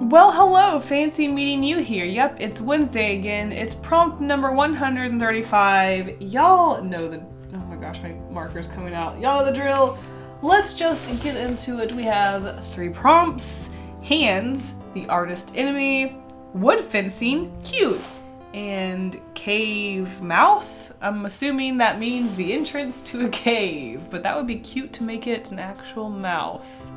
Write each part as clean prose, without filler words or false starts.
Well, hello, fancy meeting you here. Yep, it's Wednesday again. It's prompt number 135. Y'all know the, oh my gosh, my marker's coming out. Y'all know the drill. Let's just get into it. We have 3 prompts: hands, the artist enemy, wood fencing, cute, and cave mouth. I'm assuming that means the entrance to a cave, but that would be cute to make it an actual mouth.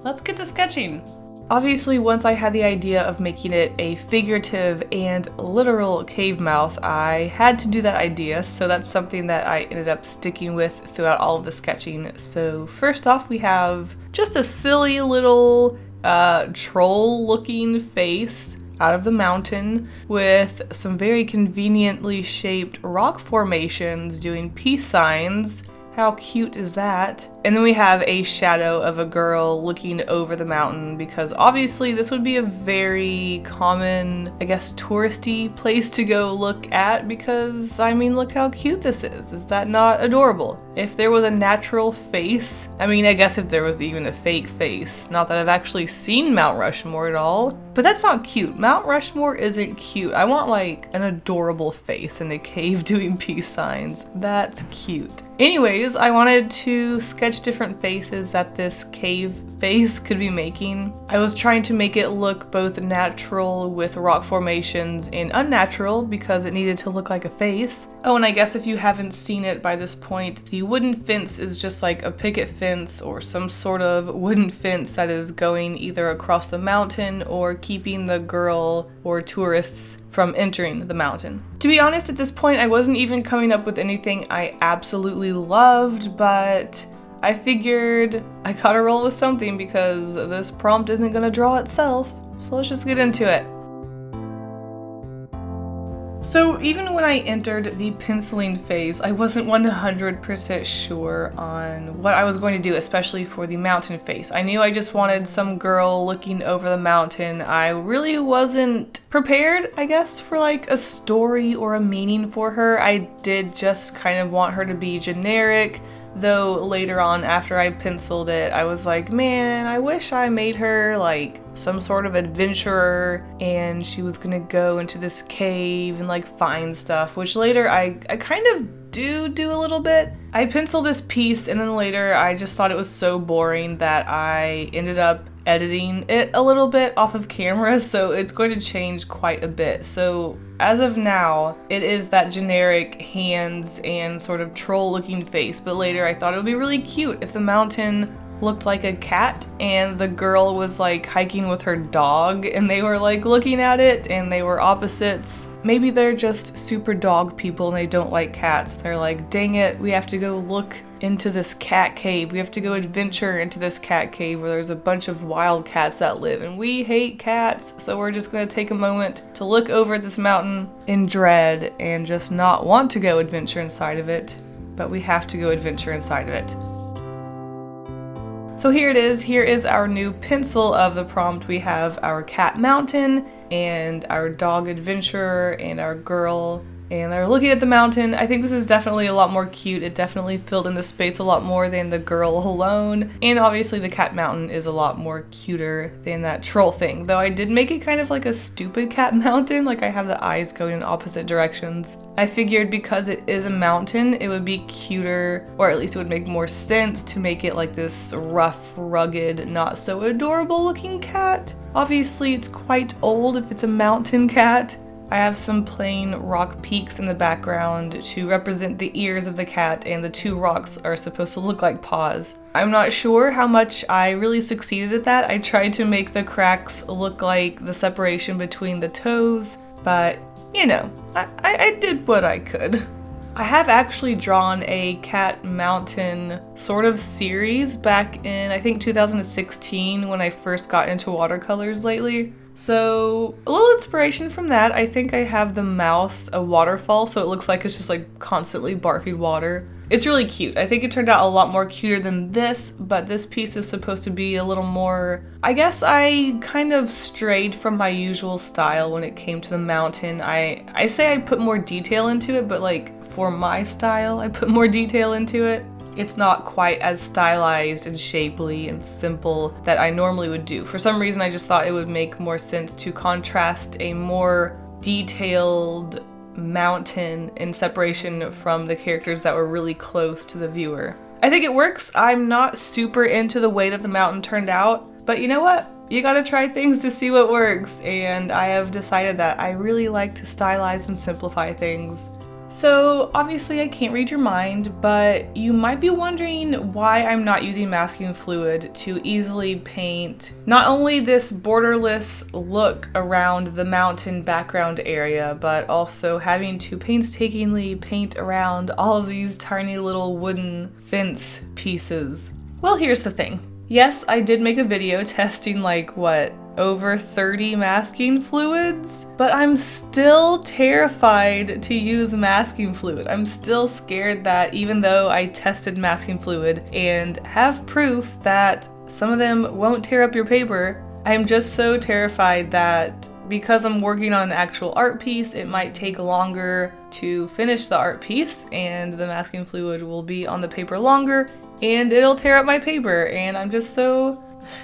Let's get to sketching. Obviously, once I had the idea of making it a figurative and literal cave mouth, I had to do that idea, so that's something that I ended up sticking with throughout all of the sketching. So first off, we have just a silly little troll-looking face out of the mountain with some very conveniently shaped rock formations doing peace signs. How cute is that? And then we have a shadow of a girl looking over the mountain, because obviously this would be a very common, I guess, touristy place to go look at, because, I mean, look how cute this is. Is that not adorable? If there was a natural face, I mean, I guess if there was even a fake face, not that I've actually seen Mount Rushmore at all, but that's not cute. Mount Rushmore isn't cute. I want like an adorable face in a cave doing peace signs. That's cute. Anyways, I wanted to sketch different faces that this cave face could be making. I was trying to make it look both natural with rock formations and unnatural because it needed to look like a face. Oh, and I guess if you haven't seen it by this point, the wooden fence is just like a picket fence or some sort of wooden fence that is going either across the mountain or keeping the girl or tourists from entering the mountain. To be honest, at this point, I wasn't even coming up with anything I absolutely loved, but I figured I gotta roll with something because this prompt isn't gonna draw itself. So let's just get into it. So even when I entered the penciling phase, I wasn't 100% sure on what I was going to do, especially for the mountain face. I knew I just wanted some girl looking over the mountain. I really wasn't prepared, I guess, for like a story or a meaning for her. I did just kind of want her to be generic, though later on after I penciled it, I was like, man, I wish I made her like some sort of adventurer and she was gonna go into this cave and like find stuff, which later I kind of do a little bit. I penciled this piece and then later I just thought it was so boring that I ended up editing it a little bit off of camera, so it's going to change quite a bit. So as of now, it is that generic hands and sort of troll looking face, but later I thought it would be really cute if the mountain looked like a cat and the girl was like hiking with her dog and they were like looking at it and they were opposites. Maybe they're just super dog people and they don't like cats. They're like, dang it, we have to go look into this cat cave. We have to go adventure into this cat cave where there's a bunch of wild cats that live and we hate cats. So we're just gonna take a moment to look over at this mountain in dread and just not want to go adventure inside of it, but we have to go adventure inside of it. So here it is. Here is our new pencil of the prompt. We have our cat mountain and our dog adventurer and our girl, and they're looking at the mountain. I think this is definitely a lot more cute. It definitely filled in the space a lot more than the girl alone. And obviously the cat mountain is a lot more cuter than that troll thing. Though I did make it kind of like a stupid cat mountain, like I have the eyes going in opposite directions. I figured because it is a mountain, it would be cuter, or at least it would make more sense to make it like this rough, rugged, not so adorable looking cat. Obviously it's quite old if it's a mountain cat. I have some plain rock peaks in the background to represent the ears of the cat, and the 2 rocks are supposed to look like paws. I'm not sure how much I really succeeded at that. I tried to make the cracks look like the separation between the toes, but you know, I did what I could. I have actually drawn a cat mountain sort of series back in, I think, 2016 when I first got into watercolors lately. So a little inspiration from that. I think I have the mouth a waterfall, so it looks like it's just like constantly barfing water. It's really cute. I think it turned out a lot more cuter than this, but this piece is supposed to be a little more, I guess I kind of strayed from my usual style when it came to the mountain. I say I put more detail into it, but like for my style, I put more detail into it. it's not quite as stylized and shapely and simple that I normally would do. For some reason, I just thought it would make more sense to contrast a more detailed mountain in separation from the characters that were really close to the viewer. I think it works. I'm not super into the way that the mountain turned out, but you know what? You gotta try things to see what works, and I have decided that I really like to stylize and simplify things. So obviously I can't read your mind, but you might be wondering why I'm not using masking fluid to easily paint not only this borderless look around the mountain background area, but also having to painstakingly paint around all of these tiny little wooden fence pieces. Well, here's the thing. Yes, I did make a video testing over 30 masking fluids, but I'm still terrified to use masking fluid. I'm still scared that even though I tested masking fluid and have proof that some of them won't tear up your paper, I'm just so terrified that because I'm working on an actual art piece, it might take longer to finish the art piece and the masking fluid will be on the paper longer and it'll tear up my paper. And I'm just so,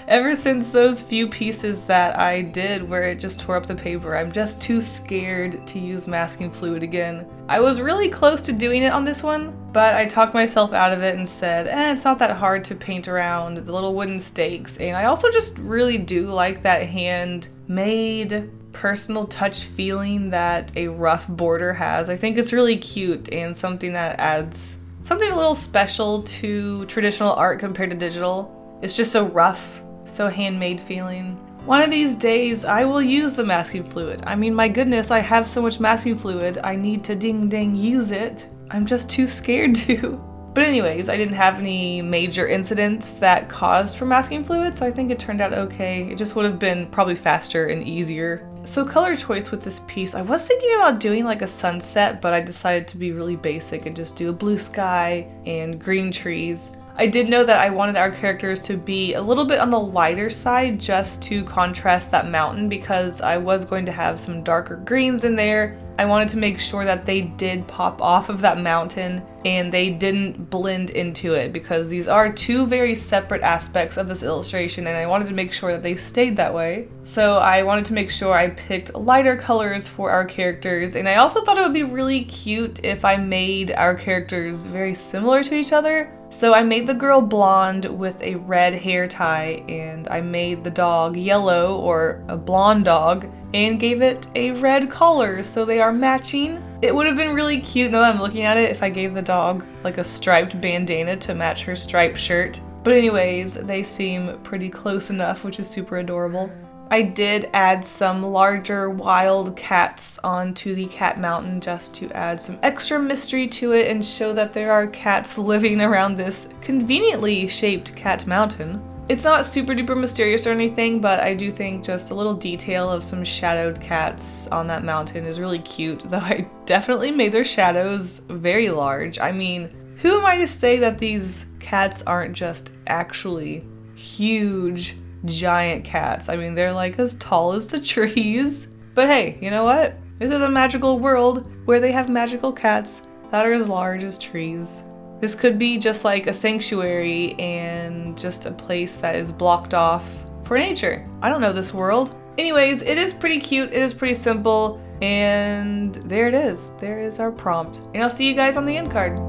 ever since those few pieces that I did where it just tore up the paper, I'm just too scared to use masking fluid again. I was really close to doing it on this one, but I talked myself out of it and said, it's not that hard to paint around the little wooden stakes. And I also just really do like that handmade personal touch feeling that a rough border has. I think it's really cute and something that adds something a little special to traditional art compared to digital. It's just so rough, so handmade feeling. One of these days I will use the masking fluid. I mean, my goodness, I have so much masking fluid, I need to ding use it. I'm just too scared to. But anyways, I didn't have any major incidents that caused for masking fluid, so I think it turned out okay. It just would have been probably faster and easier. So color choice with this piece, I was thinking about doing like a sunset, but I decided to be really basic and just do a blue sky and green trees. I did know that I wanted our characters to be a little bit on the lighter side just to contrast that mountain because I was going to have some darker greens in there. I wanted to make sure that they did pop off of that mountain and they didn't blend into it because these are two very separate aspects of this illustration and I wanted to make sure that they stayed that way. So I wanted to make sure I picked lighter colors for our characters, and I also thought it would be really cute if I made our characters very similar to each other. So I made the girl blonde with a red hair tie, and I made the dog yellow, or a blonde dog, and gave it a red collar so they are matching. It would have been really cute, now that I'm looking at it, if I gave the dog like a striped bandana to match her striped shirt. But anyways, they seem pretty close enough, which is super adorable. I did add some larger wild cats onto the cat mountain just to add some extra mystery to it and show that there are cats living around this conveniently shaped cat mountain. It's not super duper mysterious or anything, but I do think just a little detail of some shadowed cats on that mountain is really cute, though I definitely made their shadows very large. I mean, who am I to say that these cats aren't just actually huge, giant cats? I mean, they're like as tall as the trees. But hey, you know what? This is a magical world where they have magical cats that are as large as trees. This could be just like a sanctuary and just a place that is blocked off for nature. I don't know this world. Anyways, it is pretty cute, it is pretty simple, and there it is. There is our prompt. And I'll see you guys on the end card.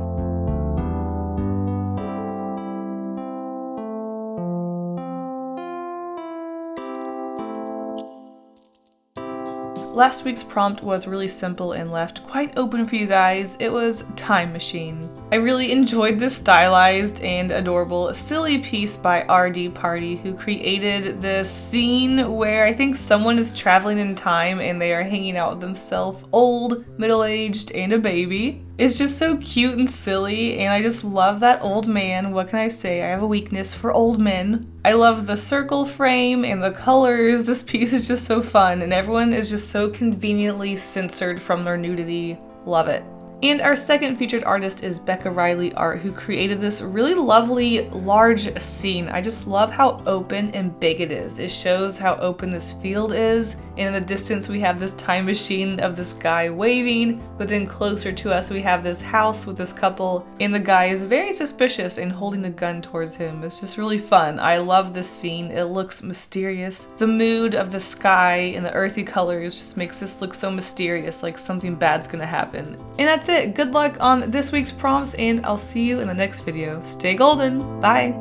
Last week's prompt was really simple and left quite open for you guys. It was Time Machine. I really enjoyed this stylized and adorable silly piece by RD Party, who created this scene where I think someone is traveling in time and they are hanging out with themselves, old, middle-aged, and a baby. It's just so cute and silly, and I just love that old man. What can I say? I have a weakness for old men. I love the circle frame and the colors. This piece is just so fun, and everyone is just so conveniently censored from their nudity. Love it. And our second featured artist is Becca Riley Art, who created this really lovely large scene. I just love how open and big it is. It shows how open this field is And in the distance we have this time machine of this guy waving, but then closer to us we have this house with this couple, and the guy is very suspicious and holding a gun towards him. It's just really fun. I love this scene. It looks mysterious. The mood of the sky and the earthy colors just makes this look so mysterious, like something bad's gonna happen. And that's it. Good luck on this week's prompts, and I'll see you in the next video. Stay golden. Bye.